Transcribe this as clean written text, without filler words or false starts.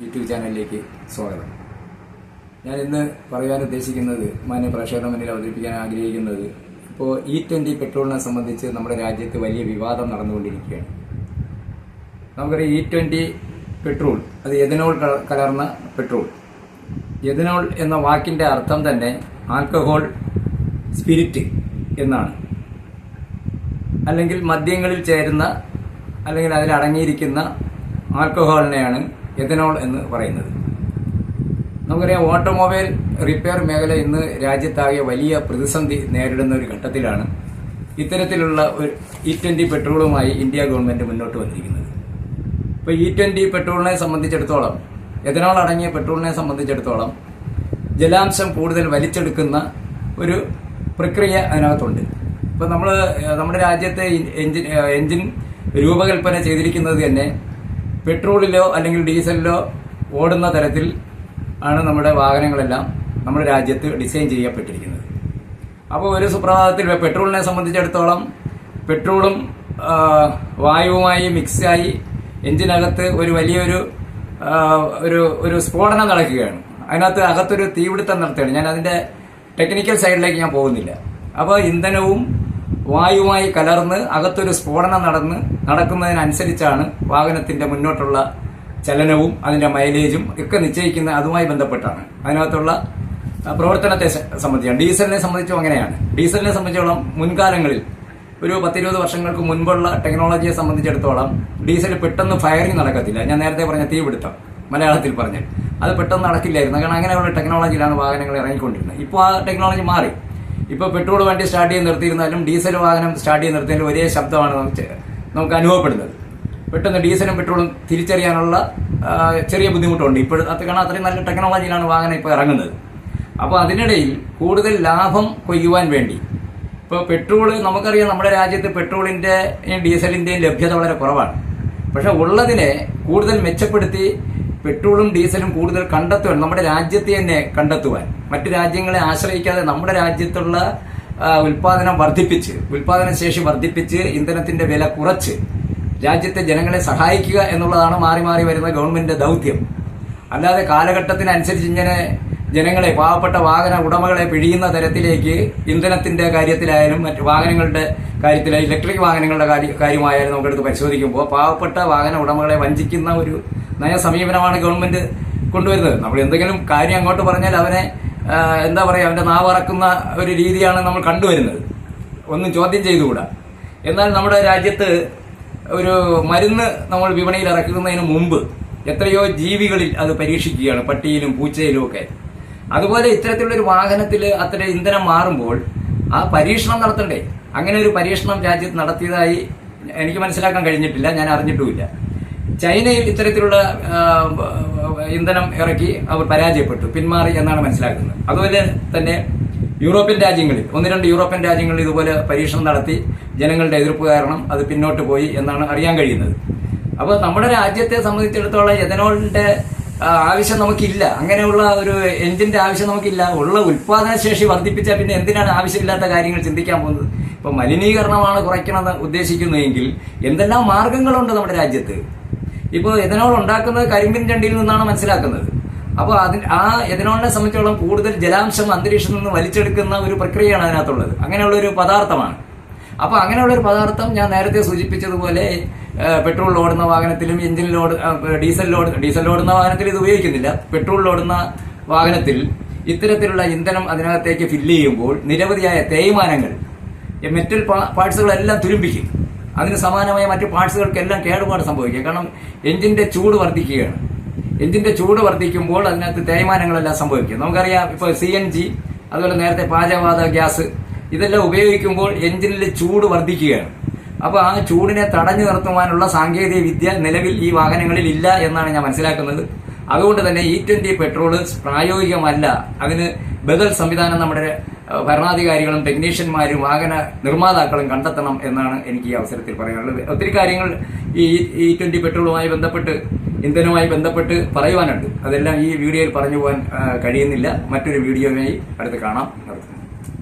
YouTube ചാനലിലേക്ക് സ്വാഗതം. ഞാൻ ഇന്ന് പറയാൻ ഉദ്ദേശിക്കുന്നത്, മാന്യ പ്രേക്ഷകരുടെ മുന്നിൽ അവതരിപ്പിക്കാൻ ആഗ്രഹിക്കുന്നത്, ഇപ്പോൾ E20 പെട്രോളിനെ സംബന്ധിച്ച് നമ്മുടെ രാജ്യത്ത് വലിയ വിവാദം നടന്നുകൊണ്ടിരിക്കുകയാണ്. നമുക്കറിയാം, E20 പെട്രോൾ അത് എഥനോൾ കലർന്ന പെട്രോൾ. എഥനോൾ എന്ന വാക്കിന്റെ അർത്ഥം തന്നെ ആൽക്കഹോൾ സ്പിരിറ്റ് എന്നാണ്, അല്ലെങ്കിൽ മദ്യങ്ങളിൽ ചേരുന്ന അല്ലെങ്കിൽ അതിലടങ്ങിയിരിക്കുന്ന ആൽക്കഹോളിനെയാണ് എഥനോൾ എന്ന് പറയുന്നത്. നമുക്കറിയാം, ഓട്ടോമൊബൈൽ റിപ്പയർ മേഖല ഇന്ന് രാജ്യത്താകെ വലിയ പ്രതിസന്ധി നേരിടുന്ന ഒരു ഘട്ടത്തിലാണ് ഇത്തരത്തിലുള്ള ഒരു E20 പെട്രോളുമായി ഇന്ത്യ ഗവൺമെന്റ് മുന്നോട്ട് വന്നിരിക്കുന്നത്. ഇപ്പോൾ E20 പെട്രോളിനെ സംബന്ധിച്ചിടത്തോളം, എഥനോൾ അടങ്ങിയ പെട്രോളിനെ സംബന്ധിച്ചിടത്തോളം ജലാംശം കൂടുതൽ വലിച്ചെടുക്കുന്ന ഒരു പ്രക്രിയ അതിനകത്തുണ്ട്. ഇപ്പൊ നമ്മുടെ രാജ്യത്തെ എഞ്ചിൻ രൂപകൽപ്പന ചെയ്തിരിക്കുന്നത് തന്നെ പെട്രോളിലോ അല്ലെങ്കിൽ ഡീസലിലോ ഓടുന്ന തരത്തിൽ ആണ് നമ്മുടെ വാഹനങ്ങളെല്ലാം നമ്മുടെ രാജ്യത്ത് ഡിസൈൻ ചെയ്യപ്പെട്ടിരിക്കുന്നത്. അപ്പോൾ ഒരു സുപ്രഭാതത്തിൽ പെട്രോളിനെ സംബന്ധിച്ചിടത്തോളം പെട്രോളും വായുവുമായി മിക്സായി എഞ്ചിനകത്ത് ഒരു വലിയൊരു ഒരു സ്ഫോടനം നടക്കുകയാണ്. അതിനകത്ത് അകത്തൊരു തീപിടുത്തം നടത്തുകയാണ്. ഞാൻ അതിന്റെ ടെക്നിക്കൽ സൈഡിലേക്ക് ഞാൻ പോകുന്നില്ല. അപ്പോൾ ഇന്ധനവും വായുവുമായി കലർന്ന് അകത്തൊരു സ്ഫോടനം നടക്കുന്നതിനനുസരിച്ചാണ് വാഹനത്തിന്റെ മുന്നോട്ടുള്ള ചലനവും അതിന്റെ മൈലേജും ഒക്കെ നിശ്ചയിക്കുന്ന, അതുമായി ബന്ധപ്പെട്ടാണ് അതിനകത്തുള്ള പ്രവർത്തനത്തെ സംബന്ധിച്ചാണ്. ഡീസലിനെ സംബന്ധിച്ചും അങ്ങനെയാണ്. ഡീസലിനെ സംബന്ധിച്ചോളം മുൻകാലങ്ങളിൽ ഒരു 10-20 വർഷങ്ങൾക്ക് മുൻപുള്ള ടെക്നോളജിയെ സംബന്ധിച്ചിടത്തോളം ഡീസൽ പെട്ടെന്ന് ഫയറിംഗ് നടക്കത്തില്ല. ഞാൻ നേരത്തെ പറഞ്ഞ തീപിടുത്തം മലയാളത്തിൽ പറഞ്ഞാൽ അത് പെട്ടെന്ന് നടക്കില്ലായിരുന്നു. കാരണം അങ്ങനെയുള്ള ടെക്നോളജിയിലാണ് വാഹനങ്ങൾ ഇറങ്ങിക്കൊണ്ടിരുന്നത്. ഇപ്പോൾ ആ ടെക്നോളജി മാറി. ഇപ്പോൾ പെട്രോൾ വണ്ടി സ്റ്റാർട്ട് ചെയ്ത് നിർത്തിയിരുന്നാലും ഡീസൽ വാഹനം സ്റ്റാർട്ട് ചെയ്ത് നിർത്തിയാലും ഒരേ ശബ്ദമാണ് നമുക്ക് അനുഭവപ്പെടുന്നത്. പെട്ടെന്ന് ഡീസലും പെട്രോളും തിരിച്ചറിയാനുള്ള ചെറിയ ബുദ്ധിമുട്ടുണ്ട്. അത് കാരണം അത്രയും നല്ല ടെക്നോളജിയിലാണ് വാഹനം ഇപ്പോൾ ഇറങ്ങുന്നത്. അപ്പോൾ അതിനിടയിൽ കൂടുതൽ ലാഭം കൊയ്യുവാൻ വേണ്ടി ഇപ്പോൾ പെട്രോൾ, നമുക്കറിയാം നമ്മുടെ രാജ്യത്ത് പെട്രോളിന്റെയും ഡീസലിന്റെയും ലഭ്യത വളരെ കുറവാണ്. പക്ഷെ ഉള്ളതിനെ കൂടുതൽ മെച്ചപ്പെടുത്തി പെട്രോളും ഡീസലും കൂടുതൽ കണ്ടെത്തുവാൻ, നമ്മുടെ രാജ്യത്തെ തന്നെ കണ്ടെത്തുവാൻ, മറ്റു രാജ്യങ്ങളെ ആശ്രയിക്കാതെ നമ്മുടെ രാജ്യത്തുള്ള ഉൽപാദനശേഷി വർദ്ധിപ്പിച്ച് ഇന്ധനത്തിന്റെ വില കുറച്ച് രാജ്യത്തെ ജനങ്ങളെ സഹായിക്കുക എന്നുള്ളതാണ് മാറി മാറി വരുന്ന ഗവൺമെന്റിന്റെ ദൗത്യം. അല്ലാതെ കാലഘട്ടത്തിനനുസരിച്ച് ഇങ്ങനെ ജനങ്ങളെ, പാവപ്പെട്ട വാഹന ഉടമകളെ പിഴിയുന്ന തരത്തിലേക്ക് ഇന്ധനത്തിന്റെ കാര്യത്തിലായാലും മറ്റു വാഹനങ്ങളുടെ കാര്യത്തിലായാലും ഇലക്ട്രിക് വാഹനങ്ങളുടെ കാര്യമായാലും നമുക്കെടുത്ത് പരിശോധിക്കുമ്പോൾ പാവപ്പെട്ട വാഹന ഉടമകളെ വഞ്ചിക്കുന്ന ഒരു നയസമീപനമാണ് ഗവൺമെന്റ് കൊണ്ടുവരുന്നത്. നമ്മൾ എന്തെങ്കിലും കാര്യം അങ്ങോട്ട് പറഞ്ഞാൽ അവനെ എന്താ പറയുക, അവന്റെ നാവറക്കുന്ന ഒരു രീതിയാണ് നമ്മൾ കണ്ടുവരുന്നത്. ഒന്നും ചോദ്യം ചെയ്തുകൂടാ. എന്നാൽ നമ്മുടെ രാജ്യത്ത് ഒരു മരുന്ന് നമ്മൾ വിപണിയിൽ ഇറക്കുന്നതിന് മുമ്പ് എത്രയോ ജീവികളിൽ അത് പരീക്ഷിക്കുകയാണ്, പട്ടിയിലും പൂച്ചയിലും ഒക്കെ. അതുപോലെ ഇത്തരത്തിലുള്ള ഒരു വാഹനത്തിൽ അത്ര ഇന്ധനം മാറുമ്പോൾ ആ പരീക്ഷണം നടത്തണ്ടേ? അങ്ങനെ ഒരു പരീക്ഷണം രാജ്യത്ത് നടത്തിയതായി എനിക്ക് മനസ്സിലാക്കാൻ കഴിഞ്ഞിട്ടില്ല, ഞാൻ അറിഞ്ഞിട്ടുമില്ല. ചൈനയിൽ ഇത്തരത്തിലുള്ള ഇന്ധനം ഇറക്കി അവർ പരാജയപ്പെട്ടു, പിന്മാറി എന്നാണ് മനസ്സിലാക്കുന്നത്. അതുപോലെ തന്നെ യൂറോപ്യൻ രാജ്യങ്ങളിൽ, 1-2 യൂറോപ്യൻ രാജ്യങ്ങളിൽ ഇതുപോലെ പരീക്ഷണം നടത്തി ജനങ്ങളുടെ എതിർപ്പ് കാരണം അത് പിന്നോട്ട് പോയി എന്നാണ് അറിയാൻ കഴിയുന്നത്. അപ്പോൾ നമ്മുടെ രാജ്യത്തെ സംബന്ധിച്ചിടത്തോളം എഥനോളിന്റെ ആവശ്യം നമുക്കില്ല, അങ്ങനെയുള്ള ഒരു എഞ്ചിന്റെ ആവശ്യം നമുക്കില്ല. ഉള്ള ഉൽപാദനശേഷി വർദ്ധിപ്പിച്ചാൽ പിന്നെ എന്തിനാണ് ആവശ്യമില്ലാത്ത കാര്യങ്ങൾ ചിന്തിക്കാൻ പോകുന്നത്? ഇപ്പൊ മലിനീകരണമാണ് കുറയ്ക്കണമെന്ന് ഉദ്ദേശിക്കുന്നതെങ്കിൽ എന്തെല്ലാം മാർഗങ്ങളുണ്ട് നമ്മുടെ രാജ്യത്ത്. ഇപ്പോൾ എഥനോൾ ഉണ്ടാക്കുന്നത് കരിമ്പിൻ ചണ്ടിയിൽ നിന്നാണ് മനസ്സിലാക്കുന്നത്. അപ്പോൾ ആ എഥനോളിനെ സംബന്ധിച്ചോളം കൂടുതൽ ജലാംശം അന്തരീക്ഷത്തിൽ നിന്ന് വലിച്ചെടുക്കുന്ന ഒരു പ്രക്രിയയാണ് അതിനകത്തുള്ളത്. അങ്ങനെയുള്ള ഒരു പദാർത്ഥമാണ്. അപ്പോൾ അങ്ങനെയുള്ള ഒരു പദാർത്ഥം ഞാൻ നേരത്തെ സൂചിപ്പിച്ചതുപോലെ പെട്രോളിൽ ഓടുന്ന വാഹനത്തിലും ഡീസലിൽ ഓടുന്ന വാഹനത്തിൽ ഇത് ഉപയോഗിക്കുന്നില്ല. പെട്രോളിൽ ഓടുന്ന വാഹനത്തിൽ ഇത്തരത്തിലുള്ള ഇന്ധനം അതിനകത്തേക്ക് ഫില്ല് ചെയ്യുമ്പോൾ നിരവധിയായ തേയ്മാനങ്ങൾ, മെറ്റൽ പാർട്സുകളെല്ലാം തുരുമ്പിക്കും. അതിന് സമാനമായ മറ്റു പാർട്സുകൾക്കെല്ലാം കേടുപാട് സംഭവിക്കുക. കാരണം എഞ്ചിന്റെ ചൂട് വർദ്ധിക്കുകയാണ്. എഞ്ചിന്റെ ചൂട് വർദ്ധിക്കുമ്പോൾ അതിനകത്ത് തേയ്മാനങ്ങളെല്ലാം സംഭവിക്കും. നമുക്കറിയാം, ഇപ്പോൾ CNG, അതുപോലെ നേരത്തെ പാചകവാത ഗ്യാസ്, ഇതെല്ലാം ഉപയോഗിക്കുമ്പോൾ എഞ്ചിനിൽ ചൂട് വർദ്ധിക്കുകയാണ്. അപ്പോൾ ആ ചൂടിനെ തടഞ്ഞു നിർത്തുവാനുള്ള സാങ്കേതിക വിദ്യ നിലവിൽ ഈ വാഹനങ്ങളിൽ ഇല്ല എന്നാണ് ഞാൻ മനസ്സിലാക്കുന്നത്. അതുകൊണ്ട് തന്നെ E20 പെട്രോൾ പ്രായോഗികമല്ല. അതിന് ബദൽ സംവിധാനം നമ്മുടെ ഭരണാധികാരികളും ടെക്നീഷ്യന്മാരും വാഹന നിർമ്മാതാക്കളും കണ്ടെത്തണം എന്നാണ് എനിക്ക് ഈ അവസരത്തിൽ പറയാനുള്ളത്. ഒത്തിരി കാര്യങ്ങൾ ഈ E20 പെട്രോളുമായി ബന്ധപ്പെട്ട്, ഇന്ധനവുമായി ബന്ധപ്പെട്ട് പറയുവാനുണ്ട്. അതെല്ലാം ഈ വീഡിയോയിൽ പറഞ്ഞു പോകാൻ കഴിയുന്നില്ല. മറ്റൊരു വീഡിയോയുമായി അടുത്ത് കാണാം.